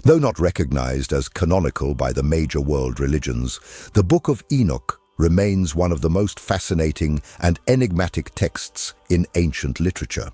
Though not recognized as canonical by the major world religions, the Book of Enoch remains one of the most fascinating and enigmatic texts in ancient literature.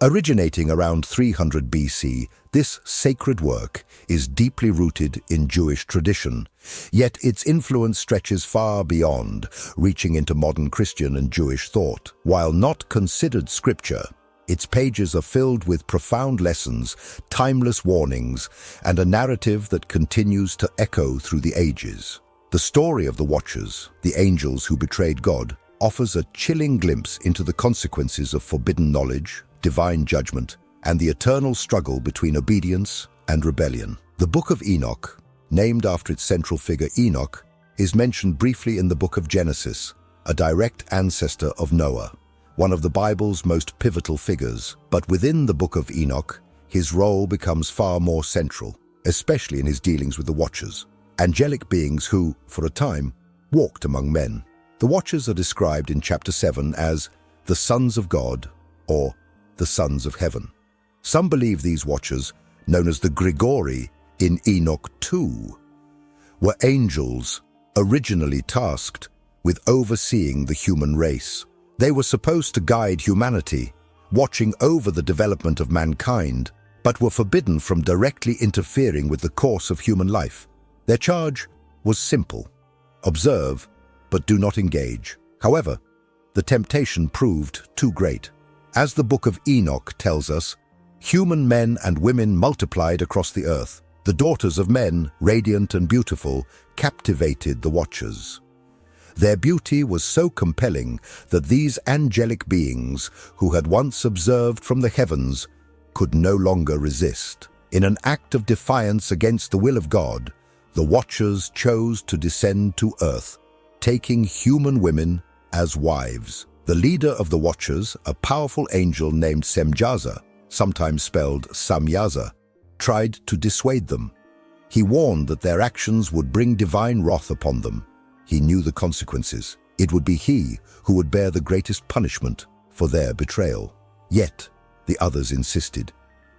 Originating around 300 BC, this sacred work is deeply rooted in Jewish tradition, yet its influence stretches far beyond, reaching into modern Christian and Jewish thought. While not considered scripture, its pages are filled with profound lessons, timeless warnings, and a narrative that continues to echo through the ages. The story of the Watchers, the angels who betrayed God, offers a chilling glimpse into the consequences of forbidden knowledge, divine judgment, and the eternal struggle between obedience and rebellion. The Book of Enoch, named after its central figure Enoch, is mentioned briefly in the Book of Genesis, a direct ancestor of Noah, one of the Bible's most pivotal figures. But within the Book of Enoch, his role becomes far more central, especially in his dealings with the Watchers, angelic beings who, for a time, walked among men. The Watchers are described in chapter 7 as the sons of God, or the sons of heaven. Some believe these Watchers, known as the Grigori in Enoch 2, were angels originally tasked with overseeing the human race. They were supposed to guide humanity, watching over the development of mankind, but were forbidden from directly interfering with the course of human life. Their charge was simple: observe, but do not engage. However, the temptation proved too great. As the Book of Enoch tells us, human men and women multiplied across the earth. The daughters of men, radiant and beautiful, captivated the Watchers. Their beauty was so compelling that these angelic beings, who had once observed from the heavens, could no longer resist. In an act of defiance against the will of God, the Watchers chose to descend to earth, taking human women as wives. The leader of the Watchers, a powerful angel named Semjaza, sometimes spelled Samyaza, tried to dissuade them. He warned that their actions would bring divine wrath upon them. He knew the consequences. It would be he who would bear the greatest punishment for their betrayal. Yet, the others insisted.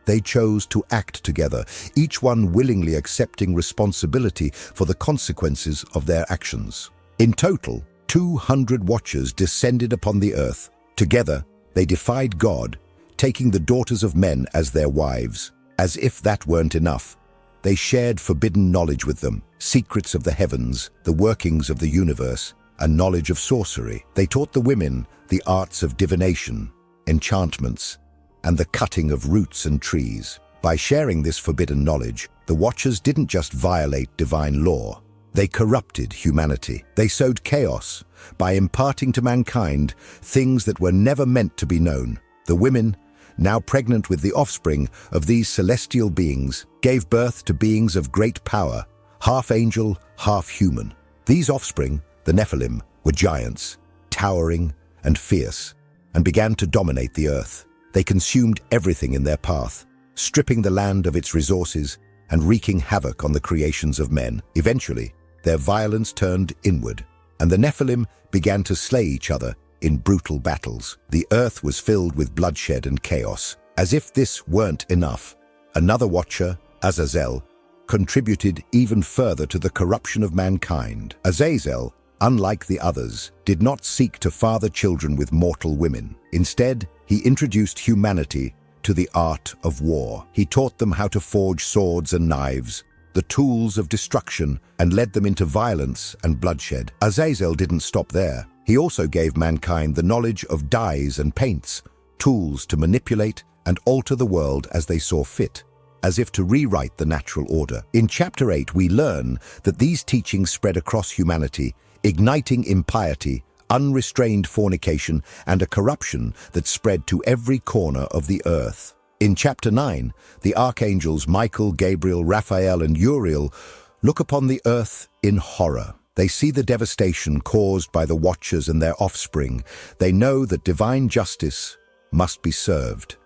They chose to act together, each one willingly accepting responsibility for the consequences of their actions. In total, 200 Watchers descended upon the earth. Together, they defied God, taking the daughters of men as their wives. As if that weren't enough, they shared forbidden knowledge with them, secrets of the heavens, the workings of the universe, and knowledge of sorcery. They taught the women the arts of divination, enchantments, and the cutting of roots and trees. By sharing this forbidden knowledge, the Watchers didn't just violate divine law. They corrupted humanity. They sowed chaos by imparting to mankind things that were never meant to be known. The women, now pregnant with the offspring of these celestial beings, gave birth to beings of great power, half angel, half human. These offspring, the Nephilim, were giants, towering and fierce, and began to dominate the earth. They consumed everything in their path, stripping the land of its resources and wreaking havoc on the creations of men. Eventually, their violence turned inward, and the Nephilim began to slay each other in brutal battles. The earth was filled with bloodshed and chaos. As if this weren't enough, another Watcher, Azazel, contributed even further to the corruption of mankind. Azazel, unlike the others, did not seek to father children with mortal women. Instead, he introduced humanity to the art of war. He taught them how to forge swords and knives, the tools of destruction, and led them into violence and bloodshed. Azazel didn't stop there. He also gave mankind the knowledge of dyes and paints, tools to manipulate and alter the world as they saw fit, as if to rewrite the natural order. In chapter 8, we learn that these teachings spread across humanity, igniting impiety, unrestrained fornication, and a corruption that spread to every corner of the earth. In chapter 9, the archangels Michael, Gabriel, Raphael, and Uriel look upon the earth in horror. They see the devastation caused by the Watchers and their offspring. They know that divine justice must be served.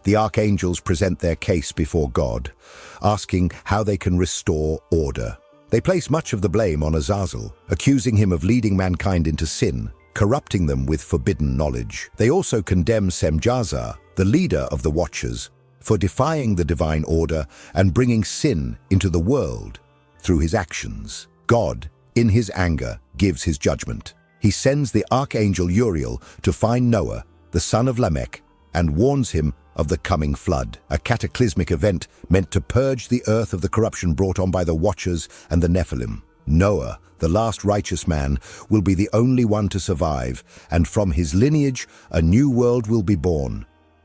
The archangels present their case before God, asking how they can restore order. They place much of the blame on Azazel, accusing him of leading mankind into sin, corrupting them with forbidden knowledge. They also condemn Semjaza, the leader of the Watchers, for defying the divine order and bringing sin into the world through his actions. God, in his anger, gives his judgment. He sends the archangel Uriel to find Noah, the son of Lamech, and warns him of the coming flood, a cataclysmic event meant to purge the earth of the corruption brought on by the Watchers and the Nephilim. Noah, the last righteous man, will be the only one to survive, and from his lineage a new world will be born.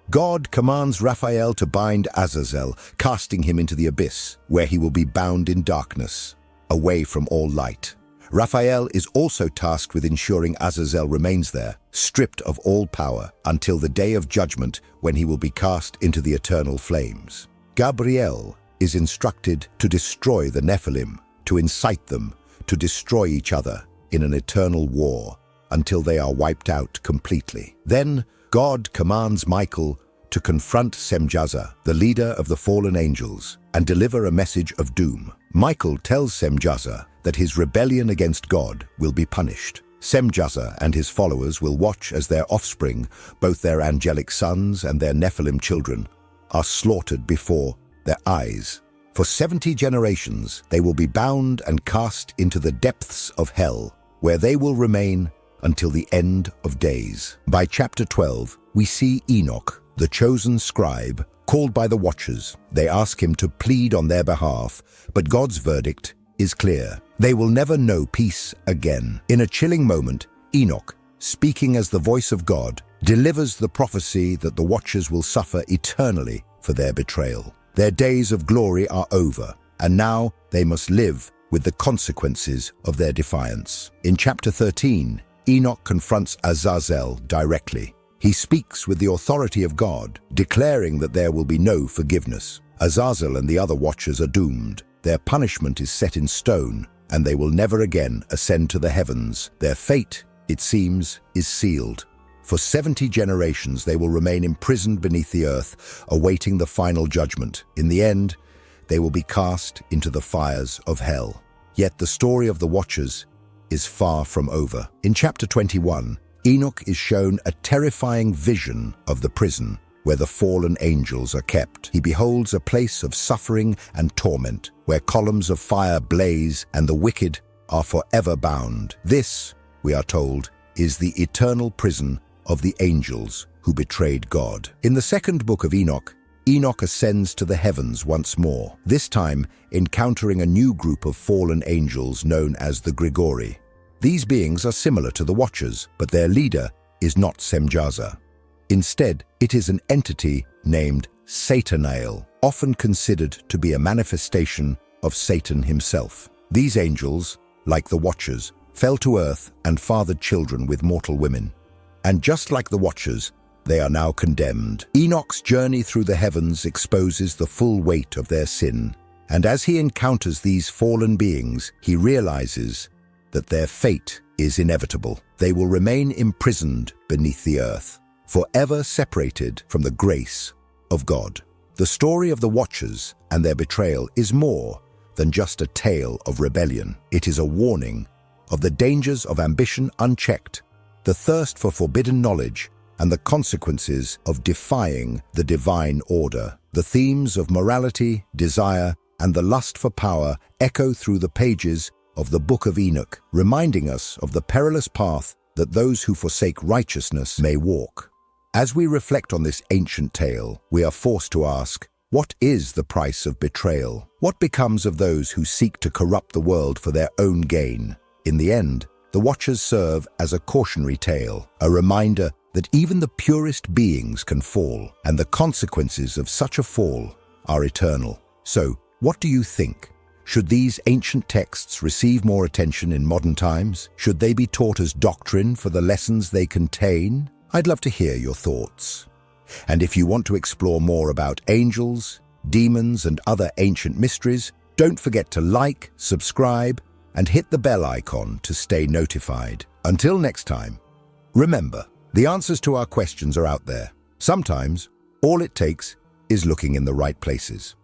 God commands Raphael to bind Azazel, casting him into the abyss, where he will be bound in darkness, away from all light. Raphael is also tasked with ensuring Azazel remains there, stripped of all power, until the day of judgment when he will be cast into the eternal flames. Gabriel is instructed to destroy the Nephilim, to incite them to destroy each other in an eternal war until they are wiped out completely. Then God commands Michael to confront Semjaza, the leader of the fallen angels, and deliver a message of doom. Michael tells Semjaza that his rebellion against God will be punished. Semjaza and his followers will watch as their offspring, both their angelic sons and their Nephilim children, are slaughtered before their eyes. For 70 generations, they will be bound and cast into the depths of hell, where they will remain until the end of days. By chapter 12, we see Enoch, the chosen scribe, called by the Watchers. They ask him to plead on their behalf, but God's verdict is clear. They will never know peace again. In a chilling moment, Enoch, speaking as the voice of God, delivers the prophecy that the Watchers will suffer eternally for their betrayal. Their days of glory are over, and now they must live with the consequences of their defiance. In chapter 13, Enoch confronts Azazel directly. He speaks with the authority of God, declaring that there will be no forgiveness. Azazel and the other Watchers are doomed. Their punishment is set in stone, and they will never again ascend to the heavens. Their fate, it seems, is sealed. For 70 generations they will remain imprisoned beneath the earth, awaiting the final judgment. In the end, they will be cast into the fires of hell. Yet the story of the Watchers is far from over. In chapter 21, Enoch is shown a terrifying vision of the prison where the fallen angels are kept. He beholds a place of suffering and torment, where columns of fire blaze and the wicked are forever bound. This, we are told, is the eternal prison of the angels who betrayed God. In the second book of Enoch, Enoch ascends to the heavens once more, this time encountering a new group of fallen angels known as the Grigori. These beings are similar to the Watchers, but their leader is not Semjaza. Instead, it is an entity named Satanael, often considered to be a manifestation of Satan himself. These angels, like the Watchers, fell to earth and fathered children with mortal women. And just like the Watchers, they are now condemned. Enoch's journey through the heavens exposes the full weight of their sin, and as he encounters these fallen beings, he realizes that their fate is inevitable. They will remain imprisoned beneath the earth, forever separated from the grace of God. The story of the Watchers and their betrayal is more than just a tale of rebellion. It is a warning of the dangers of ambition unchecked, the thirst for forbidden knowledge, and the consequences of defying the divine order. The themes of morality, desire, and the lust for power echo through the pages of the Book of Enoch, reminding us of the perilous path that those who forsake righteousness may walk. As we reflect on this ancient tale, we are forced to ask, what is the price of betrayal? What becomes of those who seek to corrupt the world for their own gain? In the end, the Watchers serve as a cautionary tale, a reminder that even the purest beings can fall, and the consequences of such a fall are eternal. So, what do you think? Should these ancient texts receive more attention in modern times? Should they be taught as doctrine for the lessons they contain? I'd love to hear your thoughts. And if you want to explore more about angels, demons, and other ancient mysteries, don't forget to like, subscribe, and hit the bell icon to stay notified. Until next time, remember, the answers to our questions are out there. Sometimes, all it takes is looking in the right places.